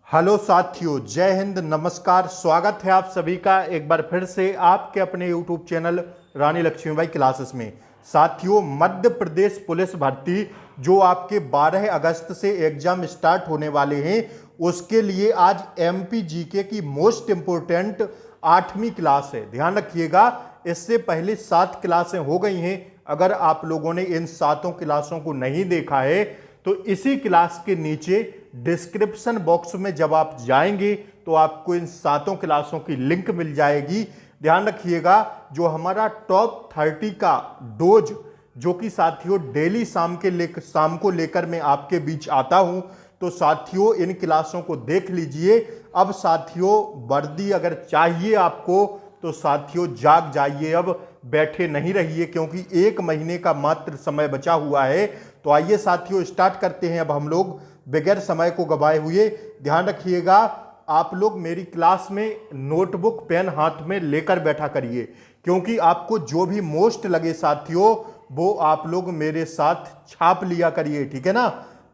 Hello साथियों, जय हिंद, नमस्कार। स्वागत है आप सभी का एक बार फिर से आपके अपने यूट्यूब चैनल रानी लक्ष्मीबाई क्लासेस में। साथियों, मध्य प्रदेश पुलिस भर्ती जो आपके 12 अगस्त से एग्जाम स्टार्ट होने वाले हैं, उसके लिए आज एमपी जीके की मोस्ट इंपोर्टेंट 8वीं क्लास है। ध्यान रखिएगा, इससे पहले 7 क्लासें हो गई हैं। अगर आप लोगों ने इन 7 क्लासों को नहीं देखा है तो इसी क्लास के नीचे डिस्क्रिप्शन बॉक्स में जब आप जाएंगे तो आपको इन 7 क्लासों की लिंक मिल जाएगी। ध्यान रखिएगा, जो हमारा टॉप 30 का डोज जो कि साथियों डेली शाम को लेकर मैं आपके बीच आता हूं, तो साथियों इन क्लासों को देख लीजिए। अब साथियों वर्दी अगर चाहिए आपको तो साथियों जाग जाइए, अब बैठे नहीं रहिए, क्योंकि 1 महीने का मात्र समय बचा हुआ है। तो आइए साथियों स्टार्ट करते हैं अब हम लोग बगैर समय को गवाए हुए। ध्यान रखिएगा, आप लोग मेरी क्लास में नोटबुक पेन हाथ में लेकर बैठा करिए, क्योंकि आपको जो भी मोस्ट लगे साथियों वो आप लोग मेरे साथ छाप लिया करिए, ठीक है ना।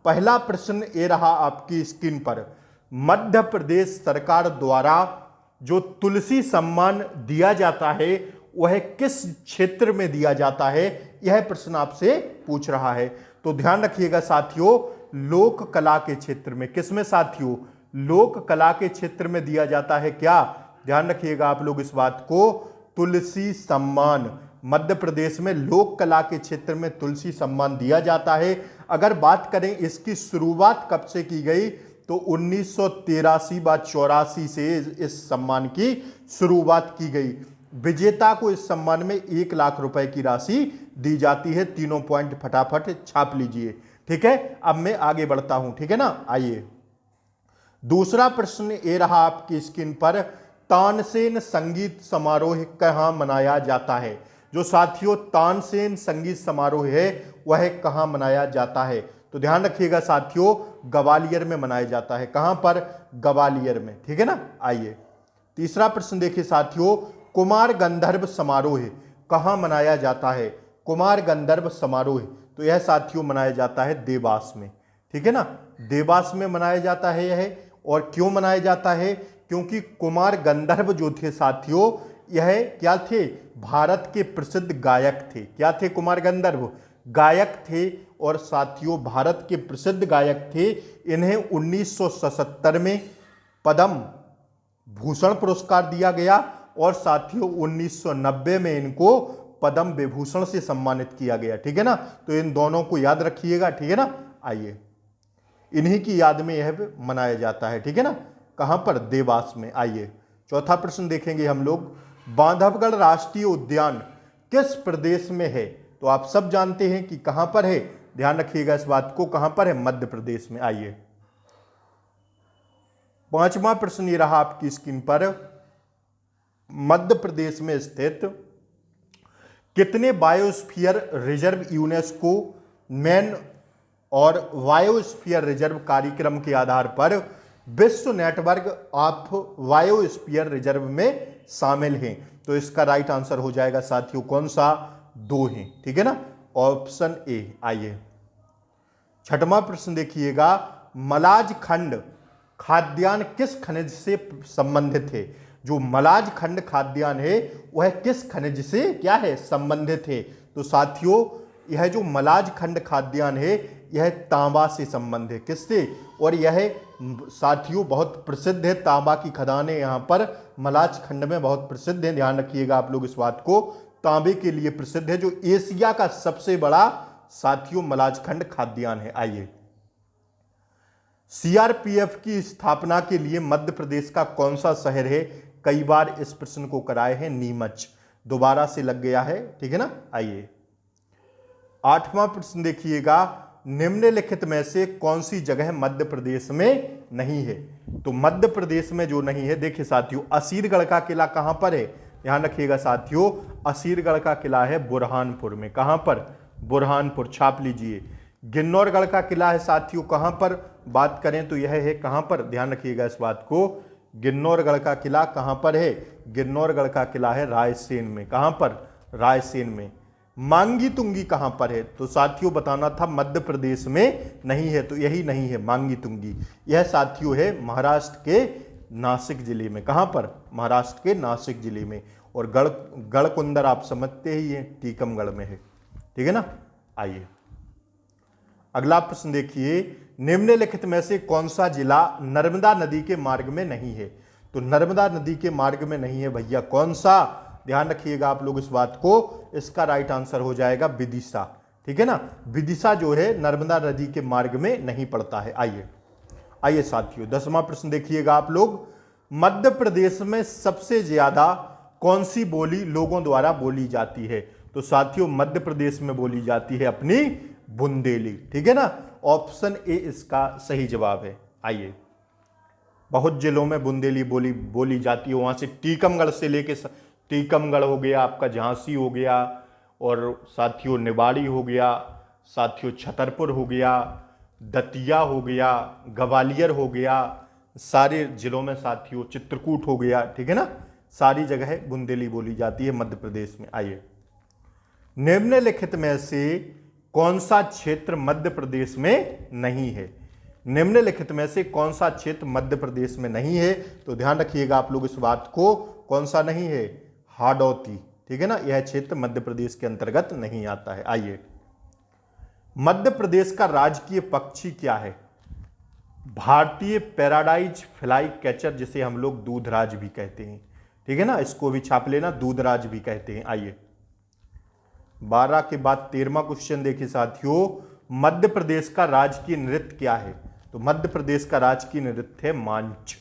पहला प्रश्न ये रहा आपकी स्क्रीन पर। मध्य प्रदेश सरकार द्वारा जो तुलसी सम्मान दिया जाता है वह किस क्षेत्र में दिया जाता है, यह प्रश्न आपसे पूछ रहा है। तो ध्यान रखिएगा साथियों, लोक कला के क्षेत्र में। किसमें साथियों? लोक कला के क्षेत्र में दिया जाता है। क्या? ध्यान रखिएगा आप लोग इस बात को, तुलसी सम्मान मध्य प्रदेश में लोक कला के क्षेत्र में तुलसी सम्मान दिया जाता है। अगर बात करें इसकी शुरुआत कब से की गई, तो 1983 व 84 से इस सम्मान की शुरुआत की गई। विजेता को इस सम्मान में 1 लाख रुपए की राशि दी जाती है। तीनों पॉइंट फटाफट छाप लीजिए, ठीक है। अब मैं आगे बढ़ता हूं, ठीक है ना। आइए दूसरा प्रश्न ये रहा आपकी स्क्रीन पर। तानसेन संगीत समारोह कहां मनाया जाता है? जो साथियों तानसेन संगीत समारोह है वह कहां मनाया जाता है? तो ध्यान रखिएगा साथियों, ग्वालियर में मनाया जाता है। कहां पर? ग्वालियर में, ठीक है ना। आइए तीसरा प्रश्न देखिए साथियों, कुमार गंधर्व समारोह कहां मनाया जाता है? कुमार गंधर्व समारोह तो यह साथियों मनाया जाता है देवास में, ठीक है ना। देवास में मनाया जाता है यह। और क्यों मनाया जाता है? क्योंकि कुमार गंधर्व जो थे साथियों, यह क्या थे? भारत के प्रसिद्ध गायक थे। क्या थे? कुमार गंधर्व गायक थे और साथियों भारत के प्रसिद्ध गायक थे। इन्हें 1977 में पद्म भूषण पुरस्कार दिया गया और साथियों 1990 में इनको पद्म विभूषण से सम्मानित किया गया, ठीक है ना। तो इन दोनों को याद रखिएगा, ठीक है ना। आइए इन्हीं की याद में यह मनाया जाता है, ठीक है ना। कहां पर? देवास में। आइए चौथा प्रश्न देखेंगे हम लोग। बांधवगढ़ राष्ट्रीय उद्यान किस प्रदेश में है? तो आप सब जानते हैं कि कहां पर है। ध्यान रखिएगा इस बात को, कहां पर है? मध्य प्रदेश में। आइए पांचवा प्रश्न ये रहा आपकी स्क्रीन पर। मध्य प्रदेश में स्थित कितने बायोस्फीयर रिजर्व यूनेस्को मैन और बायोस्फीयर रिजर्व कार्यक्रम के आधार पर विश्व नेटवर्क ऑफ बायोस्फीयर रिजर्व में शामिल हैं? तो इसका राइट आंसर हो जाएगा साथियों कौन सा? 2 हैं, ठीक है ना, ऑप्शन ए। आइए छठवां प्रश्न देखिएगा। मलाज खंड खाद्यान्न किस खनिज से संबंधित है? जो मलाज खंड खाद्यान्न है वह किस खनिज से क्या है? संबंधित है। तो साथियों यह जो मलाज खंड खाद्यान्न है यह तांबा से संबंध है। किससे? और यह साथियों बहुत प्रसिद्ध है। तांबा की खदानें यहाँ पर मलाज खंड में बहुत प्रसिद्ध हैं। ध्यान रखिएगा आप लोग इस बात को, तांबे के लिए प्रसिद्ध है, जो एशिया का सबसे बड़ा साथियों मलाज खंड खाद्यान्न है। आइए सीआरपीएफ की स्थापना के लिए मध्य प्रदेश का कौन सा शहर है? कई बार इस प्रश्न को कराए हैं, नीमच। दोबारा से लग गया है, ठीक है ना। आइए आठवां प्रश्न देखिएगा। निम्नलिखित में से कौन सी जगह मध्य प्रदेश में नहीं है? तो मध्य प्रदेश में जो नहीं है, देखिए साथियों असीरगढ़ का किला कहां पर है? ध्यान रखिएगा साथियों, असीरगढ़ का किला है बुरहानपुर में। कहां पर? बुरहानपुर, छाप लीजिए। गिन्नौरगढ़ का किला है साथियों कहां पर? बात करें तो यह है कहां पर? ध्यान रखिएगा इस बात को, गिन्नौरगढ़ का किला कहां पर है? गिन्नौरगढ़ का किला है रायसेन में। कहां पर? रायसेन में। मांगी तुंगी कहां पर है? तो साथियों बताना था मध्य प्रदेश में नहीं है, तो यही नहीं है मांगी तुंगी। यह साथियों है महाराष्ट्र के नासिक जिले में। कहां पर? महाराष्ट्र के नासिक जिले में। और गढ़कुंदर आप समझते ही हैं, टीकमगढ़ में है। ठीक है ना। आइए अगला प्रश्न देखिए, निम्नलिखित में से कौन सा जिला नर्मदा नदी के मार्ग में नहीं है? तो नर्मदा नदी के मार्ग में नहीं है भैया, कौन सा? ध्यान रखिएगा आप लोग इस बात को, इसका राइट आंसर हो जाएगा विदिशा। ठीक है ना। विदिशा जो है नर्मदा नदी के मार्ग में नहीं पड़ता है। आइए साथियों 10वां प्रश्न देखिएगा आप लोग, मध्य प्रदेश में सबसे ज्यादा कौन सी बोली लोगों द्वारा बोली जाती है? तो साथियों मध्य प्रदेश में बोली जाती है अपनी बुंदेली। ठीक है ना। ऑप्शन ए इसका सही जवाब है। आइए, बहुत जिलों में बुंदेली बोली जाती है। वहां से टीकमगढ़ से लेके, टीकमगढ़ हो गया आपका, झांसी हो गया, और साथियों निवाड़ी हो गया, साथियों छतरपुर हो गया, दतिया हो गया, ग्वालियर हो गया, सारे जिलों में साथियों चित्रकूट हो गया। ठीक है ना। सारी जगह बुंदेली बोली जाती है मध्य प्रदेश में। आइए, निम्नलिखित में से कौन सा क्षेत्र मध्य प्रदेश में नहीं है? निम्नलिखित में से कौन सा क्षेत्र मध्य प्रदेश में नहीं है? तो ध्यान रखिएगा आप लोग इस बात को, कौन सा नहीं है? हाडौती। ठीक है ना। यह क्षेत्र मध्य प्रदेश के अंतर्गत नहीं आता है। आइए, मध्य प्रदेश का राजकीय पक्षी क्या है? भारतीय पैराडाइज फ्लाई कैचर, जिसे हम लोग दूधराज भी कहते हैं। ठीक है ना। इसको भी छाप लेना, दूधराज भी कहते हैं। आइए 12 के बाद 13वां क्वेश्चन देखिए साथियों, मध्य प्रदेश का राजकीय नृत्य क्या है? तो मध्य प्रदेश का राजकीय नृत्य है मांच।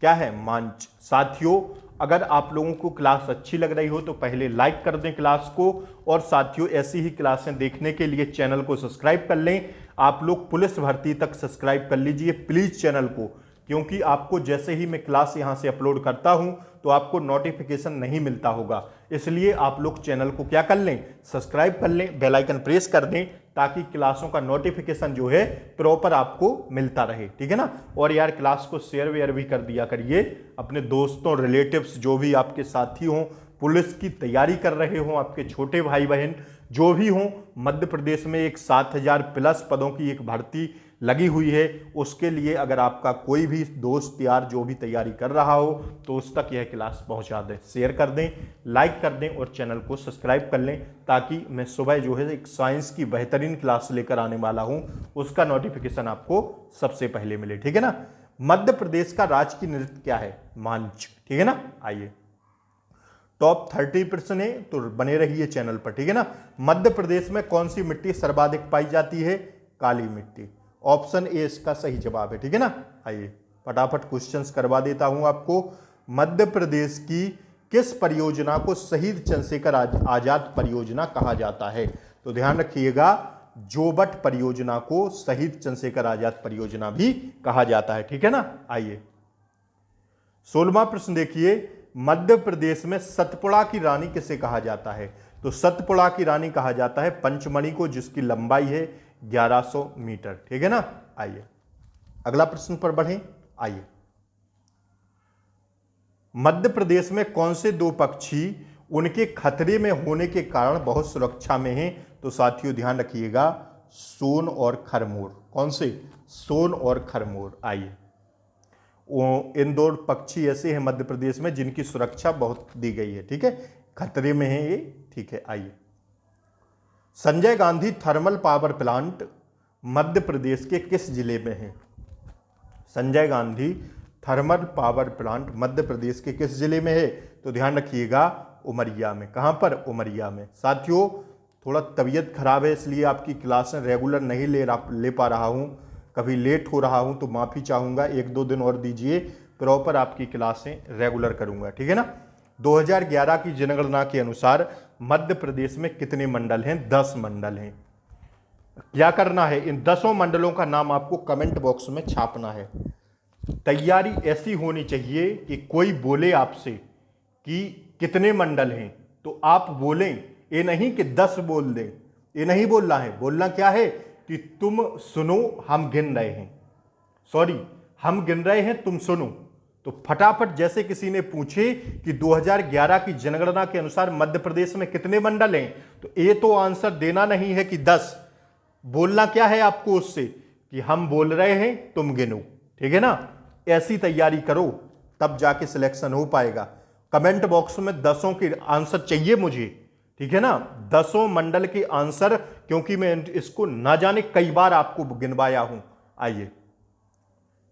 क्या है? मांच। साथियों अगर आप लोगों को क्लास अच्छी लग रही हो तो पहले लाइक कर दें क्लास को, और साथियों ऐसी ही क्लासें देखने के लिए चैनल को सब्सक्राइब कर लें। आप लोग पुलिस भर्ती तक सब्सक्राइब कर लीजिए प्लीज चैनल को, क्योंकि आपको जैसे ही मैं क्लास यहां से अपलोड करता हूं तो आपको नोटिफिकेशन नहीं मिलता होगा। इसलिए आप लोग चैनल को क्या कर लें? सब्सक्राइब कर लें, बेल आइकन प्रेस कर दें, ताकि क्लासों का नोटिफिकेशन जो है प्रॉपर आपको मिलता रहे। ठीक है ना। और यार क्लास को शेयर वेयर भी कर दिया करिए अपने दोस्तों, रिलेटिव्स, जो भी आपके साथी हों, पुलिस की तैयारी कर रहे हों, आपके छोटे भाई बहन जो भी हों। मध्य प्रदेश में एक 7000 प्लस पदों की एक भर्ती लगी हुई है। उसके लिए अगर आपका कोई भी दोस्त यार जो भी तैयारी कर रहा हो तो उस तक यह क्लास पहुंचा दें, शेयर कर दें, लाइक कर दें और चैनल को सब्सक्राइब कर लें, ताकि मैं सुबह जो है एक साइंस की बेहतरीन क्लास लेकर आने वाला हूं, उसका नोटिफिकेशन आपको सबसे पहले मिले। ठीक है ना। मध्य प्रदेश का राजकीय नृत्य क्या है? मांच। ठीक है ना। आइए टॉप 30 प्रश्न है तो बने रहिए चैनल पर। ठीक है ना। मध्य प्रदेश में कौन सी मिट्टी सर्वाधिक पाई जाती है? काली मिट्टी। ऑप्शन ए इसका सही जवाब है। ठीक है ना। आइए फटाफट क्वेश्चंस करवा देता हूं आपको। मध्य प्रदेश की किस परियोजना को शहीद चंद्रशेखर आजाद परियोजना कहा जाता है? तो ध्यान रखिएगा, जोबट परियोजना को शहीद चंद्रशेखर आजाद परियोजना भी कहा जाता है। ठीक है ना। आइए 16वां प्रश्न देखिए, मध्य प्रदेश में सतपुड़ा की रानी किसे कहा जाता है? तो सतपुड़ा की रानी कहा जाता है पंचमणि को, जिसकी लंबाई है 1100 मीटर। ठीक है ना। आइए अगला प्रश्न पर बढ़ें। आइए, मध्य प्रदेश में कौन से दो पक्षी उनके खतरे में होने के कारण बहुत सुरक्षा में हैं? तो साथियों ध्यान रखिएगा, सोन और खरमोर। कौन से? सोन और खरमोर। आइए इन दो पक्षी ऐसे हैं मध्य प्रदेश में जिनकी सुरक्षा बहुत दी गई है। ठीक है, खतरे में है ये। ठीक है। आइए, Sanjay Gandhi thermal power plant Madhya Pradesh के किस जिले में है? Sanjay Gandhi thermal power plant Madhya Pradesh के किस जिले में है? तो ध्यान रखिएगा, उमरिया में। कहां पर? उमरिया में। साथियों थोड़ा तबीयत खराब है, इसलिए आपकी क्लासें रेगुलर नहीं ले पा रहा हूं, कभी लेट हो रहा हूं तो माफ़ी चाहूँगा। 1-2 दिन और दीजिए, प्रॉपर आपकी क्लासें रेगुलर करूँगा। ठीक है ना। 2011 की जनगणना के अनुसार मध्य प्रदेश में कितने मंडल हैं? 10 मंडल हैं। क्या करना है? इन 10 मंडलों का नाम आपको कमेंट बॉक्स में छापना है। तैयारी ऐसी होनी चाहिए कि कोई बोले आपसे कि कितने मंडल हैं तो आप बोलें, ये नहीं कि 10 बोल दें। ये नहीं बोलना है। बोलना क्या है कि तुम सुनो, हम गिन रहे हैं। सॉरी, हम गिन रहे हैं, तुम सुनो। तो फटाफट जैसे किसी ने पूछे कि 2011 की जनगणना के अनुसार मध्य प्रदेश में कितने मंडल हैं, तो ये तो आंसर देना नहीं है कि 10, बोलना क्या है आपको उससे कि हम बोल रहे हैं तुम गिनो। ठीक है ना, ऐसी तैयारी करो तब जाके सिलेक्शन हो पाएगा। कमेंट बॉक्स में 10 के आंसर चाहिए मुझे। ठीक है ना, 10 मंडल के आंसर, क्योंकि मैं इसको ना जाने कई बार आपको गिनवाया हूं। आइए,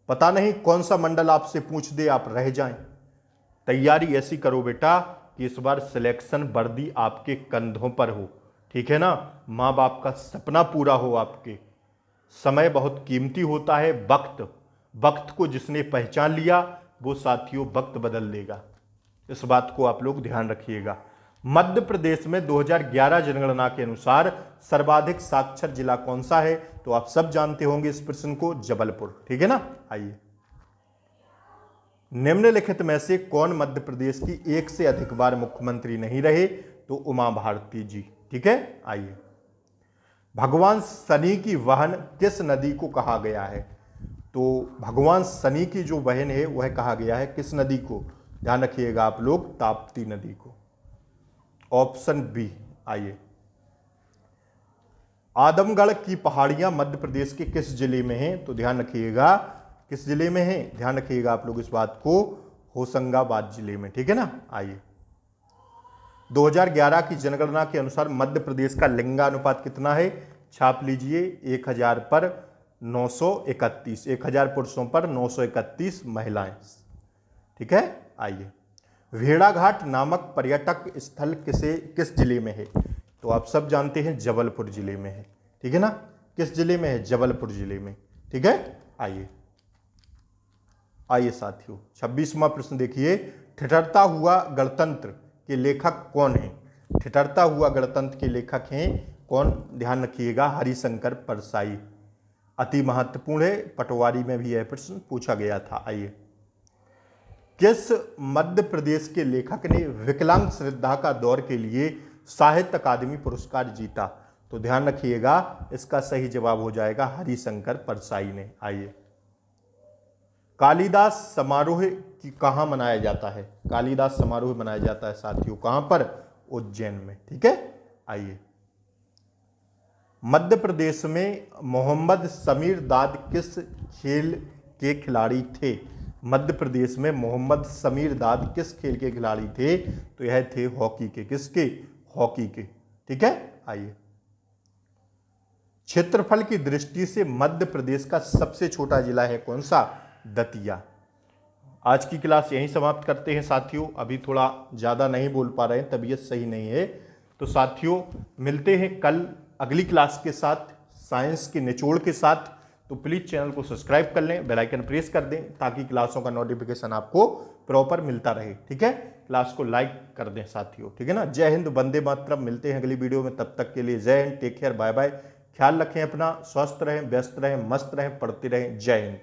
पता नहीं कौन सा मंडल आपसे पूछ दे आप रह जाएं। तैयारी ऐसी करो बेटा कि इस बार सिलेक्शन वर्दी आपके कंधों पर हो। ठीक है ना, माँ बाप का सपना पूरा हो आपके। समय बहुत कीमती होता है, वक्त को जिसने पहचान लिया वो साथियों वक्त बदल देगा। इस बात को आप लोग ध्यान रखिएगा। मध्य प्रदेश में 2011 जनगणना के अनुसार सर्वाधिक साक्षर जिला कौन सा है, तो आप सब जानते होंगे इस प्रश्न को, जबलपुर। ठीक है ना। आइए, निम्नलिखित में से कौन मध्य प्रदेश की एक से अधिक बार मुख्यमंत्री नहीं रहे, तो उमा भारती जी। ठीक है। आइए, भगवान शनि की बहन किस नदी को कहा गया है, तो भगवान शनि की जो बहन है वह कहा गया है किस नदी को, ध्यान रखिएगा आप लोग, ताप्ती नदी को। Option B. आइए, आदमगढ़ की पहाड़ियां मध्य प्रदेश के किस जिले में हैं, तो ध्यान रखिएगा किस जिले में है, ध्यान रखिएगा आप लोग इस बात को, होशंगाबाद जिले में। ठीक है ना। आइए, 2011 की जनगणना के अनुसार मध्य प्रदेश का लिंगानुपात कितना है, छाप लीजिए, 1000 पर 931, 1000 पुरुषों पर 931 महिलाएं। ठीक है। आइए, भेड़ाघाट नामक पर्यटक स्थल किस जिले में है, तो आप सब जानते हैं जबलपुर जिले में है। ठीक है ना, किस जिले में है, जबलपुर जिले में। ठीक है। आइए साथियों, 26वां प्रश्न देखिए, ठिठुरता हुआ गणतंत्र के लेखक कौन है। ठिठुरता हुआ गणतंत्र के लेखक हैं कौन, ध्यान रखिएगा, हरिशंकर परसाई। अति महत्वपूर्ण है, पटवारी में भी यह प्रश्न पूछा गया था। आइए, किस मध्य प्रदेश के लेखक ने विकलांग श्रद्धा का दौर के लिए साहित्य अकादमी पुरस्कार जीता, तो ध्यान रखिएगा इसका सही जवाब हो जाएगा हरिशंकर परसाई ने। आइए, कालिदास समारोह कहाँ मनाया जाता है, कालिदास समारोह मनाया जाता है साथियों कहाँ पर, उज्जैन में। ठीक है। आइए, मध्य प्रदेश में मोहम्मद समीर दाद किस खेल के खिलाड़ी थे, मध्य प्रदेश में मोहम्मद समीर दाद किस खेल के खिलाड़ी थे, तो यह थे हॉकी के, किसके, हॉकी के। ठीक है। आइए, क्षेत्रफल की दृष्टि से मध्य प्रदेश का सबसे छोटा जिला है कौन सा, दतिया। आज की क्लास यहीं समाप्त करते हैं साथियों, अभी थोड़ा ज़्यादा नहीं बोल पा रहे हैं, तबीयत सही नहीं है। तो साथियों मिलते हैं कल अगली क्लास के साथ, साइंस के निचोड़ के साथ। तो प्लीज़ चैनल को सब्सक्राइब कर लें, बेल आइकन प्रेस कर दें ताकि क्लासों का नोटिफिकेशन आपको प्रॉपर मिलता रहे। ठीक है, क्लास को लाइक कर दें साथियों। ठीक है ना। जय हिंद, वंदे मातरम। मिलते हैं अगली वीडियो में, तब तक के लिए जय Hind, take care, bye bye. ख्याल रखें अपना, स्वस्थ रहें, व्यस्त रहें, मस्त रहें, पढ़ते रहें। जय हिंद।